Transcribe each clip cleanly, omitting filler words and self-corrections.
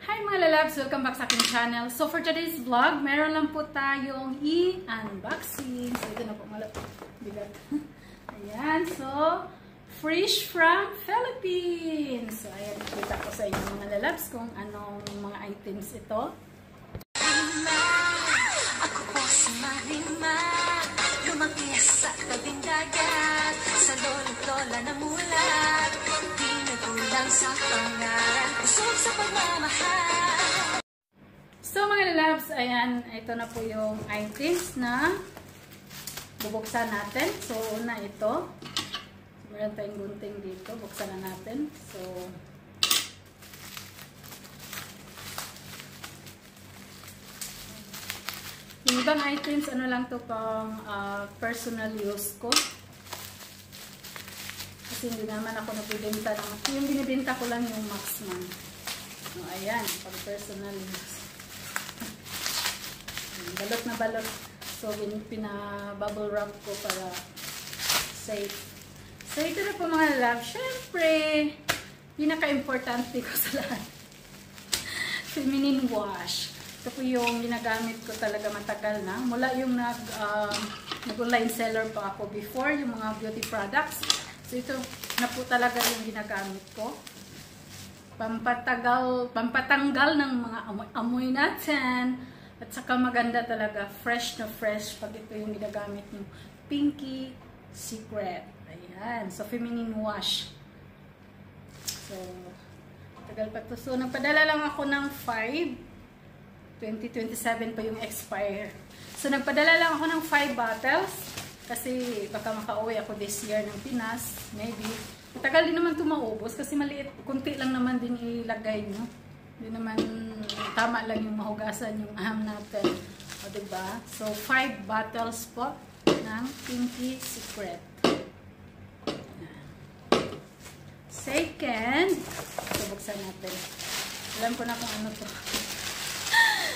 Hi mga lalabs! Welcome back sa aking channel. So for today's vlog, meron lang po tayong i-unboxing. So ito na po bigat. Ayan, so fresh from Philippines. So ayan, nakita ko sa inyo mga lalabs kung anong mga items ito. Ako po si Marima, lumaki sa tabing dagat, sa lolo't lola na mulat, di nagulang sa pangalan, usog sa pagmamahal. So mga lalabs, ayan, ito na po yung items na bubuksan natin. So una ito, meron tayong gunting dito, buksan na natin. So yung ibang items, ano lang to pang personal use ko. Kasi hindi naman ako nagbibenta ng, yung binibenta ko lang yung Maxman. So, ayan, pang personal use. Balot na balot. So, pina-bubble wrap ko para safe. So, ito na po mga love. Siyempre, pinaka-importante ko sa lahat. Feminine wash. Ito po yung ginagamit ko talaga matagal na. Mula yung nag-online seller pa ako before, yung mga beauty products. So ito na po talaga yung ginagamit ko. Pampatanggal ng mga amoy natin. At saka maganda talaga, fresh na fresh pag ito yung ginagamit ng Pinky Secret. Ayan. So feminine wash. So, tagal pa to. So nagpadala lang ako ng 5. 2027 pa yung expire. So, nagpadala lang ako ng 5 bottles. Kasi, baka makauwi ako this year ng Pinas. Maybe. Matagal din naman ito maubos. Kasi maliit. Kunti lang naman din ilagay nyo. Hindi naman tama lang yung mahugasan yung ham natin. O, diba? So, 5 bottles po ng Pinky Secret. Second, buksan natin. Alam ko na kung ano to.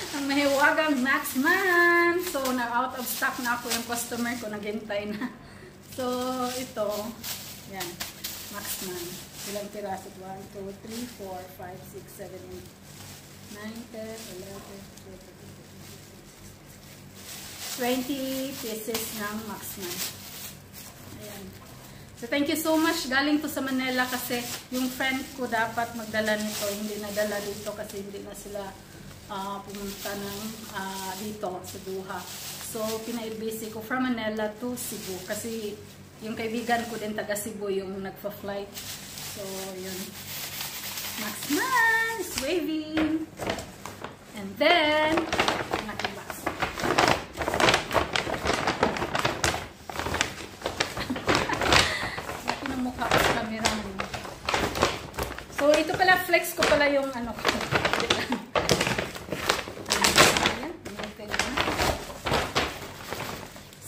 Ang mahiwagang Maxman. So, na-out of stock na ako yung customer ko. Naghintay na. So, ito. Yan. Maxman. Ilang piraso? 1, 2, 3, 4, 5, 6, 7, 8, 9, 10, 11, 20 pieces ng Maxman. Ayan. So, thank you so much. Galing to sa Manila kasi yung friend ko dapat magdala nito. Hindi nadala dito kasi hindi na sila pumunta ng dito sa Doha. So, pinaibisi ko from Manila to Cebu. Kasi yung kaibigan ko din taga Cebu yung nagpa-flight. So, yun. Maxman is waving. And then, nakibox. Laki ng mukha ko sa camera mo. So, ito pala, flex ko pala yung ano ko.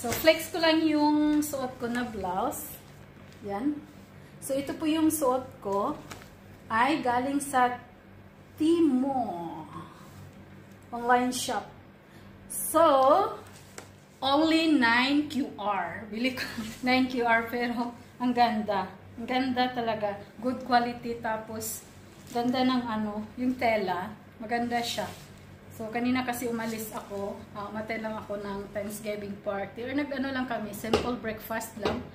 So, flex ko lang yung suot ko na blouse. Yan. So, ito po yung suot ko ay galing sa Temu online shop. So, only 9 QR. Bili ko 9 QR pero ang ganda. Ang ganda talaga. Good quality tapos ganda ng ano, yung tela. Maganda siya. So, kanina kasi umalis ako, umattend lang ako ng Thanksgiving party. Or nag-ano lang kami, simple breakfast lang.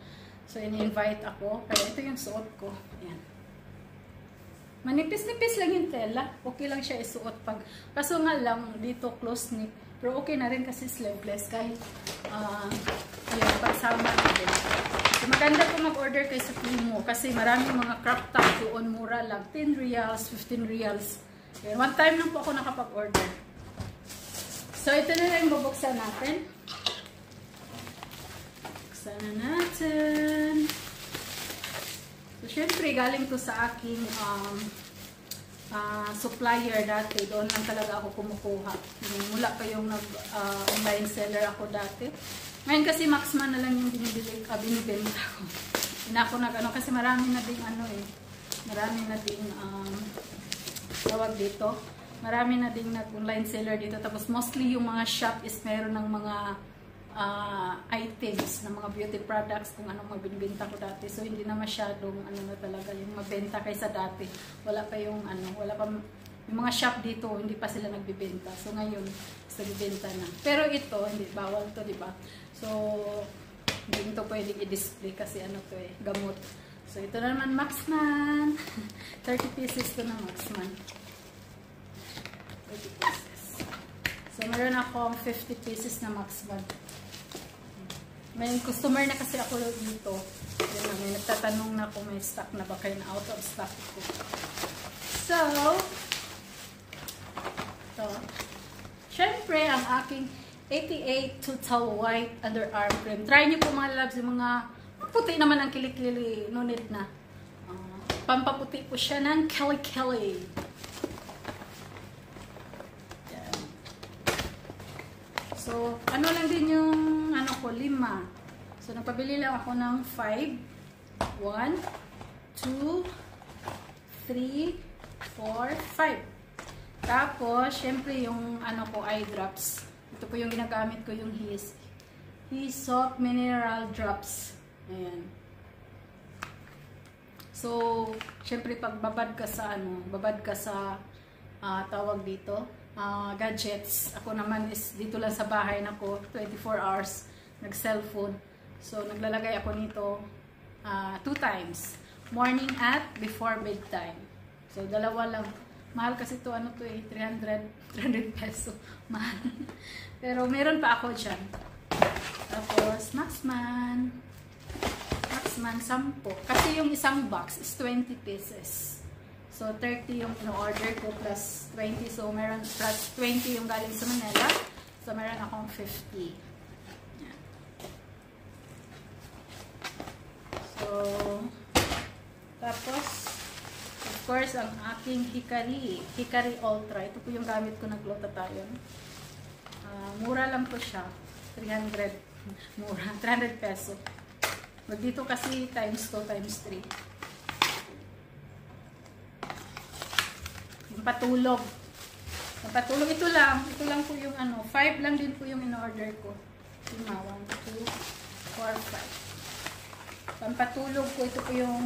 So, in-invite ako. Kaya ito yung suot ko. Ayan. Manipis-nipis lang yung tela. Okay lang siya isuot pag... Kaso nga lang, dito close knit. Pero okay na rin kasi sleeveless. Kahit, yun, pagsama na din. So, maganda po mag-order kayo sa Temu. Kasi maraming mga crop top doon. Mura lang. 10 reals, 15 reals. Ayan. One time lang po ako nakapag-order. So, ito na lang bubuksan natin. Buksan na natin. So, syempre, galing to sa aking supplier dati. Doon lang talaga ako kumukuha. Mula pa yung online seller ako dati. Ngayon kasi Maxman na lang yung binibenta ko. Hindi ako nag-ano kasi marami na ding ano eh. Marami na ding tawag dito. Marami na ding nag-online seller dito. Tapos mostly yung mga shop is meron ng mga items, ng mga beauty products kung anong mabinibenta ko dati. So hindi na masyadong ano na talaga yung mabenta kaysa dati. Wala pa yung ano, wala pa Yung mga shop dito, hindi pa sila nagbibenta. So, ngayon, nagbibenta na. Pero ito, hindi, bawal to, di ba? So, hindi ito pwedeng i-display kasi ano to eh, gamot. So, ito na naman, Maxman. 30 pieces to na Maxman. 30 pieces. So, meron akong 50 pieces na Maxman. May customer na kasi ako dito. Yun na, may nagtatanong na kung may stock na ba kayo na out of stock ko. So, ito. Syempre, ang aking 88 Total White Underarm Cream. Try nyo po mga loves, yung mga puti naman ang kilikili. No need na. Pampaputi po siya ng kilikili. Yan. So, ano lang din yung ano ko, 5. So, nagpabili lang ako ng 5. 1, 2, 3, 4, 5. Tapos, syempre yung ano ko, eye drops. Ito po yung ginagamit ko, yung His Soft Mineral Drops. Ayan. So, syempre pag babad ka sa ano, babad ka sa tawag dito, gadgets. Ako naman is dito lang sa bahay na ko, 24 hours nag-cellphone. So, naglalagay ako nito 2 times. Morning at before bedtime. So, dalawa lang. Mahal kasi to ano to eh, 300 peso. Mahal. Pero meron pa ako dyan. Tapos, Maxman 10. Kasi yung isang box is 20 pieces. So, 30 yung in-order ko plus 20. So, meron plus 20 yung galing sa Manila. So, meron akong 50. Yan. So, tapos, of course, ang aking Hikari Ultra. Ito po yung gamit ko, nag-glutathione. Mura lang po siya. 300. Mura. 300 peso. Wag dito kasi times 2, times 3. Yung patulog. Yung patulog, ito lang. Ito lang po yung ano. 5 lang din po yung in-order ko. 1, 2, 4, 5. Pampatulog ko. Ito po yung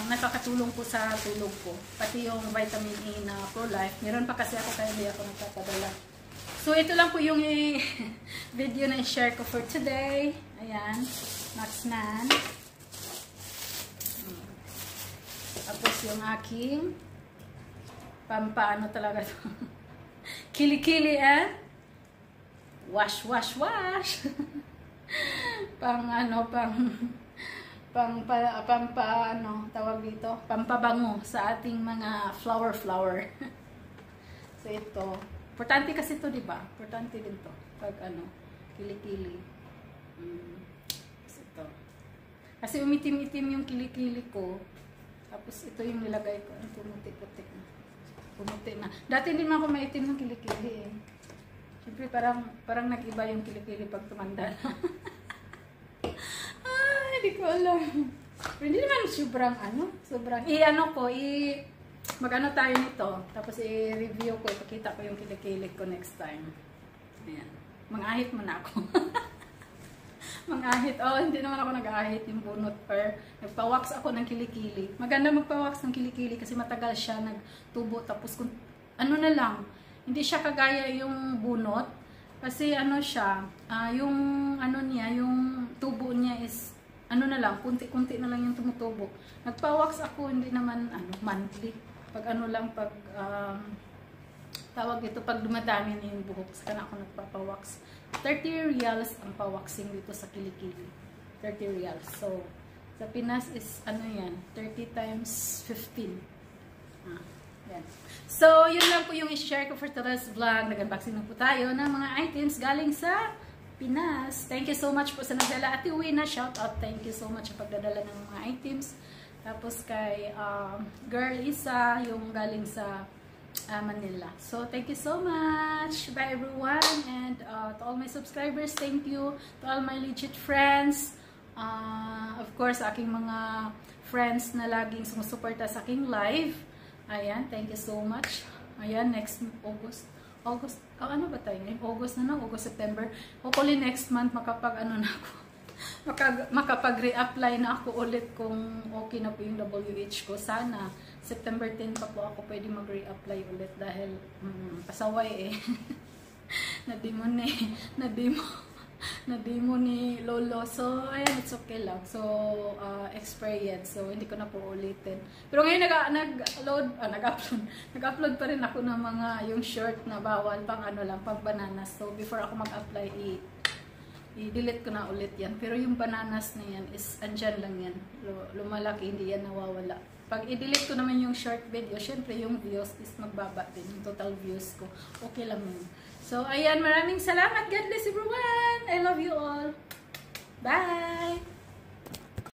nakakatulong po sa tulog ko. Pati yung vitamin E na Pro-Life. Meron pa kasi ako kaya hindi ako nagpapadala. So, ito lang po yung video na i-share ko for today. Ayan. Maxman. Tapos yung aking pampaano talaga to. Kilikili wash. Tawag dito, pampabango sa ating mga flower. So ito, importante kasi ito, di ba? Importante din to pag kilikili. So ito. Kasi umitim-itim yung kilikili ko. Tapos ito yung nilagay ko, pumuti-puti na. Pumuti na. Dati hindi naman ako maitim ng kilikili eh. Siyempre parang nag-iba yung kilikili pag tumanda na. Hindi ko alam. Pero hindi naman sobrang mag-ano tayo nito. Tapos i-review ko, ipakita ko yung kilikili ko next time. Ayan. Mang-ahit mo na ako. Mang-ahit. Oh, hindi naman ako nag-ahit yung bunot per. Nagpa-wax ako ng kilikili. Maganda magpa-wax ng kilikili kasi matagal siya nagtubo. Tapos kung ano na lang, hindi siya kagaya yung bunot. Kasi siya, yung yung tubo niya is na lang, kunti-kunti na lang yung tumutubo. Nagpa-wax ako, hindi naman monthly. Pag tawag ito, pag dumadami na yung buhok, saka na ako nagpapa-wax. 30 reals ang pa-waxing dito sa kilikili. 30 reals. So, sa Pinas is, 30 times 15. Yan. So, yun lang po yung i-share ko for today's vlog. Nag-unboxing na po tayo ng mga items galing sa Pinas. Thank you so much po sa nagdala. Ate Wina, shout out. Thank you so much sa pagdadala ng mga items. Tapos kay Girl Isa, yung galing sa Manila. So, thank you so much. Bye everyone. And to all my subscribers, thank you. To all my legit friends. Of course, aking mga friends na laging sumusuporta sa aking live. Ayan, thank you so much. Ayan, next August, ano ba tayo ngayon? August na, August, September. Hopefully next month makapag na ako. makapag-reapply na ako ulit kung okay na po yung WH ko. Sana September 10 pa po ako pwede mag-reapply ulit dahil pasaway eh. nademo ni Lolo. So, ayan, it's okay lang. So, experience. So, hindi ko na po ulitin. Pero ngayon nag-upload pa rin ako ng mga yung short na bawal pang ano lang, pang bananas. So, before ako mag-apply, i-delete ko na ulit yan. Pero yung bananas na yan is andyan lang yan. Lumalaki, hindi yan nawawala. Pag i-delete ko naman yung short video, syempre yung views is magbaba din. Yung total views ko. Okay lang yun. So, ayan, maraming salamat. God bless everyone. I love you all. Bye!